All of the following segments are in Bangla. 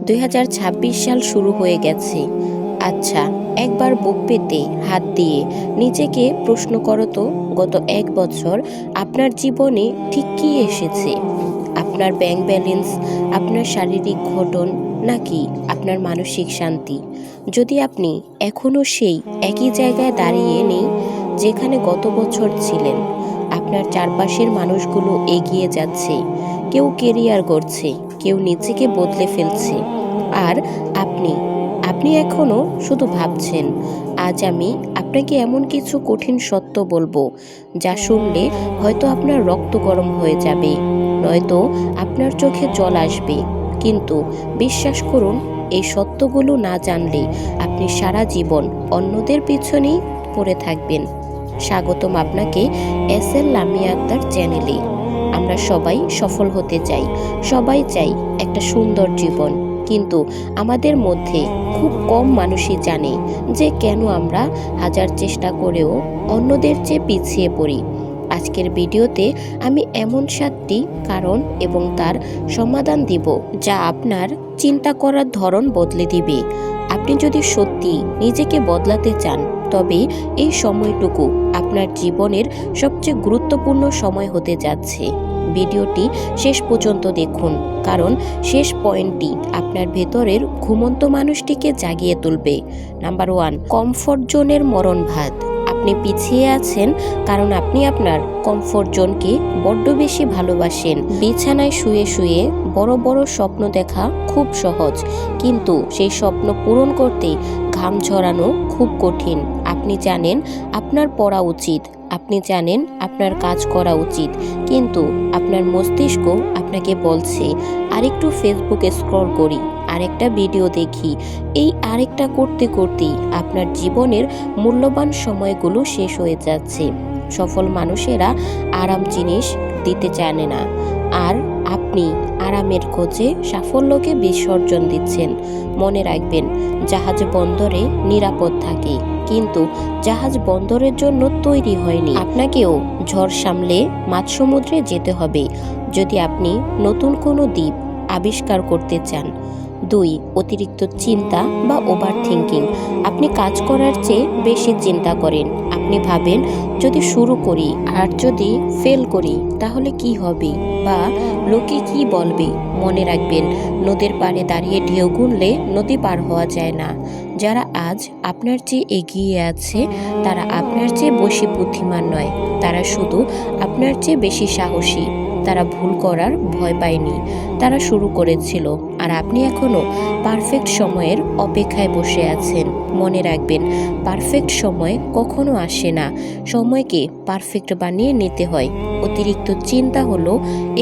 2026 সাল শুরু হয়ে গেছে। আচ্ছা, একবার বুক পেতে হাত দিয়ে নিজেকে প্রশ্ন করো তো, গত 1 বছর আপনার জীবনে ঠিক কী এসেছে? আপনার ব্যাংক ব্যালেন্স, আপনার শারীরিক গঠন, নাকি আপনার মানসিক শান্তি? যদি আপনি এখনও সেই একই জায়গায় দাঁড়িয়ে নেই যেখানে গত বছর ছিলেন, আপনার চারপাশের মানুষগুলো এগিয়ে যাচ্ছে, কেউ কেরিয়ার করছে, কেউ নিজেকে বদলে ফেলছে, আর আপনি আপনি এখনও শুধু ভাবছেন। আজ আমি আপনাকে এমন কিছু কঠিন সত্য বলবো যা শুনলে হয়তো আপনার রক্ত গরম হয়ে যাবে, নয়তো আপনার চোখে জল আসবে। কিন্তু বিশ্বাস করুন, এই সত্যগুলো না জানলে আপনি সারা জীবন অন্যদের পিছনেই পড়ে থাকবেন। স্বাগতম আপনাকে SL লামিয়া আক্তার চ্যানেলে। আমরা সবাই সফল হতে চাই, সবাই চাই একটা সুন্দর জীবন, কিন্তু আমাদের মধ্যে খুব কম মানুষই জানে যে কেন আমরা হাজার চেষ্টা করেও অন্যদের চেয়ে পিছিয়ে পড়ি। আজকের ভিডিওতে আমি এমন 7টি কারণ এবং তার সমাধান দিব যা আপনার চিন্তা করার ধরন বদলে দিবে। আপনি যদি সত্যি নিজেকে বদলাতে চান, তবে এই সময়টুকু আপনার জীবনের সবচেয়ে গুরুত্বপূর্ণ সময় হতে যাচ্ছে। ভিডিওটি শেষ পর্যন্ত দেখুন, কারণ শেষ পয়েন্টটি আপনার ভেতরের ঘুমন্ত মানুষটিকে জাগিয়ে তুলবে। নাম্বার 1, কমফোর্ট জোনের মরণ ভাত। আপনি পিছিয়ে আছেন কারণ আপনি আপনার কমফোর্ট জোনকে বড্ড বেশি ভালোবাসেন। বিছানায় শুয়ে শুয়ে বড় বড় স্বপ্ন দেখা খুব সহজ, কিন্তু সেই স্বপ্ন পূরণ করতে ঘাম ঝরানো খুব কঠিন। আপনি জানেন আপনার পড়া উচিত, আপনি জানেন আপনার কাজ করা উচিত, কিন্তু আপনার মস্তিষ্ক আপনাকে বলছে আরেকটু ফেসবুকে স্ক্রল করি, আরেকটা ভিডিও দেখি। এই আরেকটা করতে করতেই আপনার জীবনের মূল্যবান সময়গুলো শেষ হয়ে যাচ্ছে। সফল মানুষেরা আরাম জিনিস দিতে জানে না, আর আপনি আরামের খোঁজে সাফল্যকে বিসর্জন দিচ্ছেন। মনে রাখবেন, জাহাজ বন্দরে নিরাপদ থাকে, কিন্তু জাহাজ বন্দরের জন্য তৈরি হয়নি। আপনাকেও ঝড় সামলে মাঝ সমুদ্রে যেতে হবে যদি আপনি নতুন কোনো দ্বীপ আবিষ্কার করতে চান। 2, অতিরিক্ত চিন্তা বা ওভার থিঙ্কিং। আপনি কাজ করার চেয়ে বেশি চিন্তা করেন। আপনি ভাবেন, যদি শুরু করি আর যদি ফেল করি তাহলে কি হবে, বা লোকে কি বলবে। মনে রাখবেন, নদীর পাড়ে দাঁড়িয়ে ঢেউ গুনলে নদী পার হওয়া যায় না। যারা আজ আপনার চেয়ে এগিয়ে আছে তারা আপনার চেয়ে বেশি বুদ্ধিমান নয়, তারা শুধু আপনার চেয়ে বেশি সাহসী। তারা ভুল করার ভয় পায়নি, তারা শুরু করেছিল, আর আপনি এখনো পারফেক্ট সময়ের অপেক্ষায় বসে আছেন। মনে রাখবেন, পারফেক্ট সময় কখনো আসে না, সময়কে পারফেক্ট বানিয়ে নিতে হয়। অতিরিক্ত চিন্তা হলো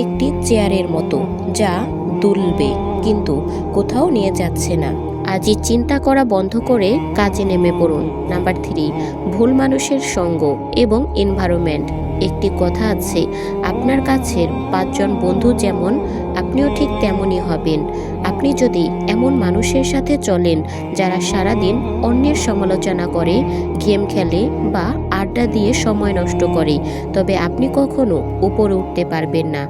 একটি চেয়ারের মতো যা দুলবে কিন্তু কোথাও নিয়ে যাচ্ছে না। আজই চিন্তা করা বন্ধ করে কাজে নেমে পড়ুন। নাম্বার 3, ভুল মানুষের সঙ্গ এবং এনভায়রনমেন্ট। একটি কথা আছে, আপনার কাছের 5 জন বন্ধু যেমন, আপনিও ঠিক তেমনই হবেন। আপনি যদি এমন মানুষের সাথে চলেন যারা সারাদিন অন্যের সমালোচনা করে, গেম খেলে বা আড্ডা দিয়ে সময় নষ্ট করে, তবে আপনি কখনো উপরে উঠতে পারবেন না।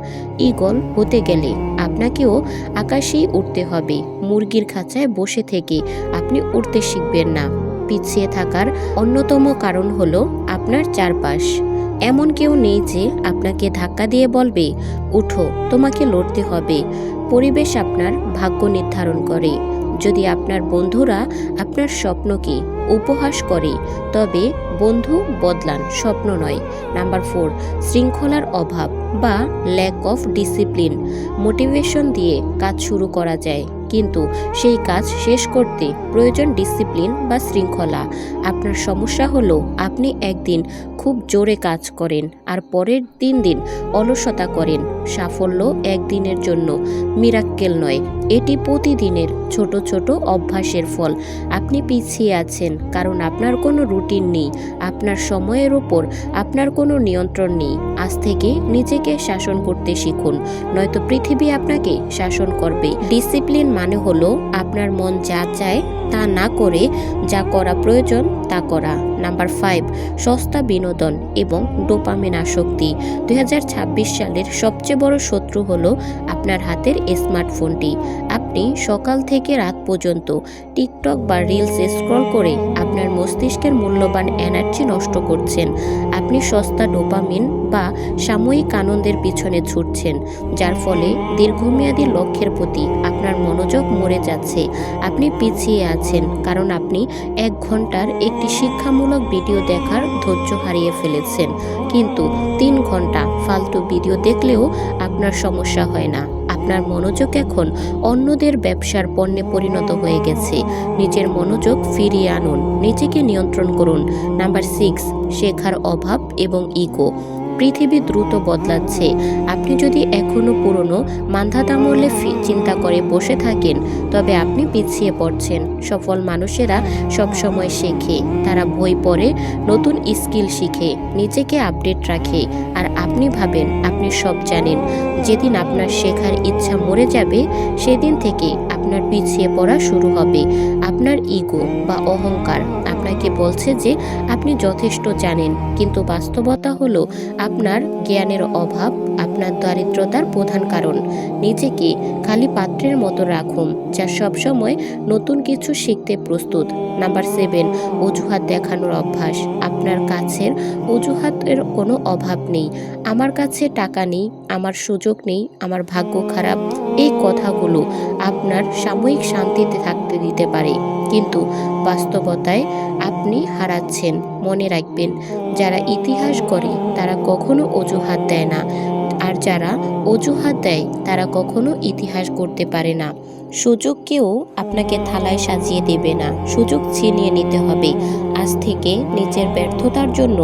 ঈগল হতে গেলে আপনাকেও আকাশেই উঠতে হবে। মুরগির খাঁচায় বসে থেকে আপনি উঠতে শিখবেন না। পিছিয়ে থাকার অন্যতম কারণ হলো আপনার চারপাশ। এমন কেউ নেই যে আপনাকে ধাক্কা দিয়ে বলবে, উঠো, তোমাকে লড়তে হবে। পরিবেশ আপনার ভাগ্য নির্ধারণ করে। যদি আপনার বন্ধুরা আপনার স্বপ্নকে উপহাস করে, তবে বন্ধু বদলান, স্বপ্ন নয়। নাম্বার 4, শৃঙ্খলার অভাব বা ল্যাক অফ ডিসিপ্লিন। মোটিভেশন দিয়ে কাজ শুরু করা যায়, কিন্তু সেই কাজ শেষ করতে প্রয়োজন ডিসিপ্লিন বা শৃঙ্খলা। আপনার সমস্যা হলো, আপনি একদিন খুব জোরে কাজ করেন আর পরের 3 দিন অলসতা করেন। সাফল্য একদিনের জন্য, মিরাক্কেল নয়, এটি প্রতিদিনের ছোট ছোট অভ্যাসের ফল। আপনি পিছিয়ে আছেন কারণ আপনার কোনো রুটিন নেই, আপনার সময়ের ওপর আপনার কোনো নিয়ন্ত্রণ নেই। আজ থেকে নিজেকে শাসন করতে শিখুন, নয়তো পৃথিবী আপনাকে শাসন করবে। ডিসিপ্লিন মানে হলো আপনার মন যা চায় তা না করে যা করা প্রয়োজন তা করা। নাম্বার 5, সস্তা বিনোদন এবং ডোপামিন আসক্তি। 2026 সালের সবচেয়ে বড় শত্রু হলো আপনার হাতের স্মার্টফোনটি। আপনি সকাল থেকে রাত পর্যন্ত টিকটক বা রিলস স্ক্রল করে আপনার মস্তিষ্কের মূল্যবান এনার্জি নষ্ট করছেন। আপনি সস্তা ডোপামিন বা সাময়িক আনন্দের পিছনে ছুটছেন, যার ফলে দীর্ঘমেয়াদী লক্ষ্যের প্রতি আপনার মনোযোগ মরে যাচ্ছে। আপনি পিছিয়ে আছেন কারণ আপনি 1 ঘন্টার একটি শিক্ষামূলক ভিডিও দেখার ধৈর্য হারিয়ে ফেলেছেন, কিন্তু 3 ঘন্টা ফালতু ভিডিও দেখলেও আপনার সমস্যা হয় না। আপনার মনোযোগ এখন অন্যদের ব্যবসার পণ্যে পরিণত হয়ে গেছে। নিজের মনোযোগ ফিরিয়ে আনুন, নিজেকে নিয়ন্ত্রণ করুন। নাম্বার 6, শেখার অভাব এবং ইগো। পৃথিবী দ্রুত বদলাচ্ছে। আপনি যদি এখনো পুরনো মান্ধাতামলে চিন্তা করে বসে থাকেন, তবে আপনি পিছিয়ে পড়ছেন। সফল মানুষেরা সবসময় শেখে, তারা বই পড়ে, নতুন স্কিল শিখে, নিজেকে আপডেট রাখে। আর আপনি ভাবেন আপনি সব জানেন। যেদিন আপনার শেখার ইচ্ছা মরে যাবে, সেদিন থেকে আপনার পিছিয়ে পড়া শুরু হবে। আপনার ইগো বা অহংকার আপনাকে বলছে যে আপনি যথেষ্ট জানেন, কিন্তু বাস্তবতা হলো আপনার জ্ঞানের অভাব আপনার দারিদ্রতার প্রধান কারণ। নিজেকে খালি পাত্রের মতো রাখুন, যা সবসময় নতুন কিছু শিখতে প্রস্তুত। নাম্বার 7, অজুহাত দেখানোর অভ্যাস। আপনার কাছের অজুহাতের কোনো অভাব নেই। আমার কাছে টাকা নেই, আমার সুযোগ নেই, আমার ভাগ্য খারাপ। এই কথাগুলো আপনার সাময়িক শান্তিতে থাকতে দিতে পারে, কিন্তু বাস্তবতায় আপনি হারাচ্ছেন। মনে রাখবেন, যারা ইতিহাস গড়ে তারা কখনো অজুহাত দেয় না, আর যারা অজুহাত দেয় তারা কখনো ইতিহাস গড়তে পারে না। সুযোগ কেউ আপনাকে থালায় সাজিয়ে দেবে না, সুযোগ ছিনিয়ে নিতে হবে। আজ থেকে নিজের ব্যর্থতার জন্য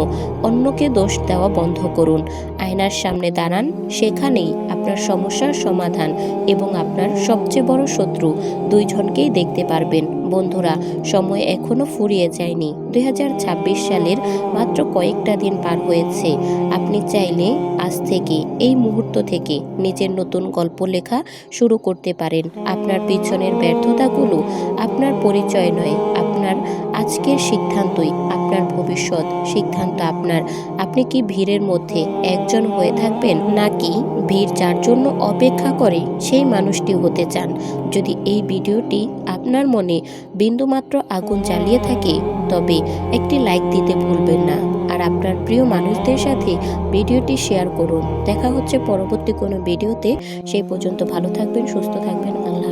অন্যকে দোষ দেওয়া বন্ধ করুন। আয়নার সামনে দাঁড়ান, সেখানেই আপনার সমস্যার সমাধান এবং আপনার সবচেয়ে বড় শত্রু দুইজনকেই দেখতে পারবেন। বন্ধুরা, সময় এখনো ফুরিয়ে যায়নি। 2026 সালের মাত্র কয়েকটা দিন পার হয়েছে। আপনি চাইলে আজ থেকে, এই মুহূর্ত থেকে নিজের নতুন গল্প লেখা শুরু করতে পারেন। আপনার পিছনের ব্যর্থতাগুলো আপনার পরিচয় নয়, আপনার আজকের সিদ্ধান্তই আপনার ভবিষ্যৎ। সিদ্ধান্ত আপনার। আপনি কি ভিড়ের মধ্যে একজন হয়ে থাকবেন, নাকি ভিড় যার জন্য অপেক্ষা করে সেই মানুষটি হতে চান? যদি এই ভিডিওটি আপনার মনে বিন্দুমাত্র আগুন জ্বালিয়ে থাকে, তবে একটি লাইক দিতে ভুলবেন না। আর আপনার প্রিয় মানুষদের সাথে ভিডিওটি শেয়ার করুন। দেখা হচ্ছে পরবর্তী কোনো ভিডিওতে। সেই পর্যন্ত ভালো থাকবেন, সুস্থ থাকবেন। আল্লাহ।